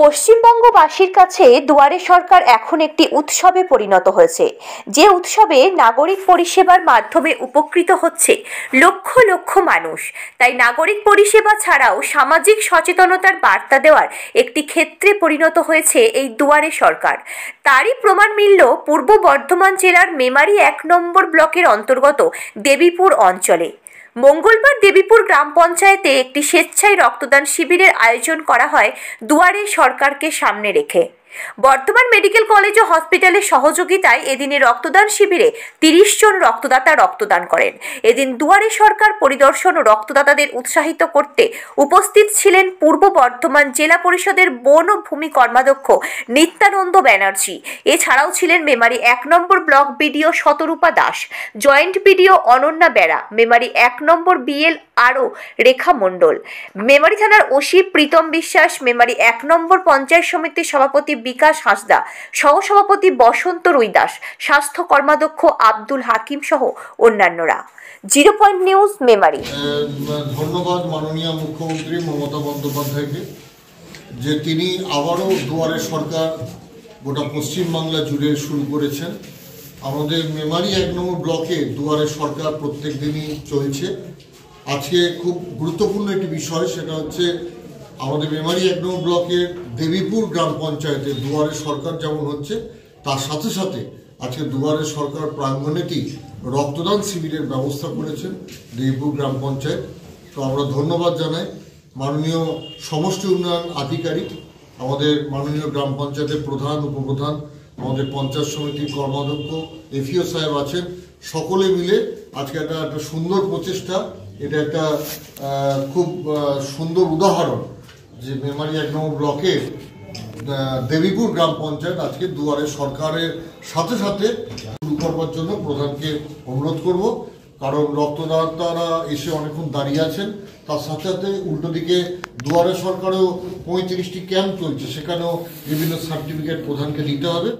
পশ্চিমবঙ্গবাসীর কাছে দুয়ারে সরকার এখন একটি উৎসবে পরিণত হয়েছে, যে উৎসবে নাগরিক পরিষেবার মাধ্যমে উপকৃত হচ্ছে লক্ষ লক্ষ মানুষ। তাই নাগরিক পরিষেবা ছাড়াও সামাজিক সচেতনতার বার্তা দেওয়ার একটি ক্ষেত্রে পরিণত হয়েছে এই দুয়ারে সরকার। তারই প্রমাণ মিলল পূর্ব বর্ধমান জেলার মেমারি ১ নম্বর ব্লকের অন্তর্গত দেবীপুর অঞ্চলে। মঙ্গলবার দেবীপুর গ্রাম পঞ্চায়েতে একটি স্বেচ্ছায় রক্তদান শিবিরের আয়োজন করা হয় দুয়ারে সরকারকে সামনে রেখে। বর্ধমান মেডিকেল কলেজ ও হসপিটালের সহযোগিতায় এদিনে রক্তদান শিবিরে ৩০ জন রক্তদাতা রক্তদান করেন। এদিন দুয়ারে সরকার পরিদর্শন ও রক্তদাতাদের উৎসাহিত করতে উপস্থিত ছিলেন পূর্ব বর্ধমান জেলা পরিষদের বন ও ভূমি কর্মাধ্যক্ষ নিত্যানন্দ ব্যানার্জি। এছাড়াও ছিলেন মেমারি ১ নম্বর ব্লক বিডিও শতরূপা দাস, জয়েন্ট বিডিও অনন্যা বেরা, মেমারি ১ নম্বর বিএল আরও রেখা মণ্ডল, মেমারি থানার ওসি প্রীতম বিশ্বাস, মেমারি ১ নম্বর পঞ্চায়েত সমিতির সভাপতি বিকাশ হাঁসদা, সহসভাপতি বসন্ত রুইদাস, স্বাস্থ্য কর্মাধ্যক্ষ আব্দুল হাকিম সহ অন্যান্যরা। 0 পয়েন্ট নিউজ মেমারি। ধন্যবাদ মাননীয় মুখ্যমন্ত্রী মমতা বন্দ্যোপাধ্যায়কে যে তিনি আবারও দুয়ারে সরকার গোটা পশ্চিমবাংলা জুড়ে শুরু করেছেন। আমাদের মেমারি ১ নম্বর ব্লকে দুয়ারে সরকার প্রত্যেক দিনই চলছে। আজকে খুব গুরুত্বপূর্ণ একটি বিষয়, সেটা হচ্ছে আমাদের মেমারি ১ নম্বর ব্লকের দেবীপুর গ্রাম পঞ্চায়েতে দুয়ারে সরকার যেমন হচ্ছে, তার সাথে সাথে আজকে দুয়ারে সরকার প্রাঙ্গণেতেই রক্তদান শিবিরের ব্যবস্থা করেছেন দেবীপুর গ্রাম পঞ্চায়েত। তো আমরা ধন্যবাদ জানাই মাননীয় সমষ্টি উন্নয়ন আধিকারিক, আমাদের মাননীয় গ্রাম পঞ্চায়েতের প্রধান, উপপ্রধান, আমাদের পঞ্চায়েত সমিতির কর্মাধ্যক্ষ এফিও সাহেব আছেন। সকলে মিলে আজকে একটা সুন্দর প্রচেষ্টা, এটা একটা খুব সুন্দর উদাহরণ যে মেমারি ১ নম্বর ব্লকের দেবীপুর গ্রাম পঞ্চায়েত আজকে দুয়ারে সরকারের সাথে সাথে শুরু করবার জন্য প্রধানকে অনুরোধ করব। কারণ রক্তদাতারা এসে অনেকক্ষণ দাঁড়িয়ে আছেন, তার সাথে সাথে উল্টো দিকে দুয়ারে সরকারেও ৩৫টি ক্যাম্প চলছে, সেখানেও বিভিন্ন সার্টিফিকেট প্রধানকে দিতে হবে।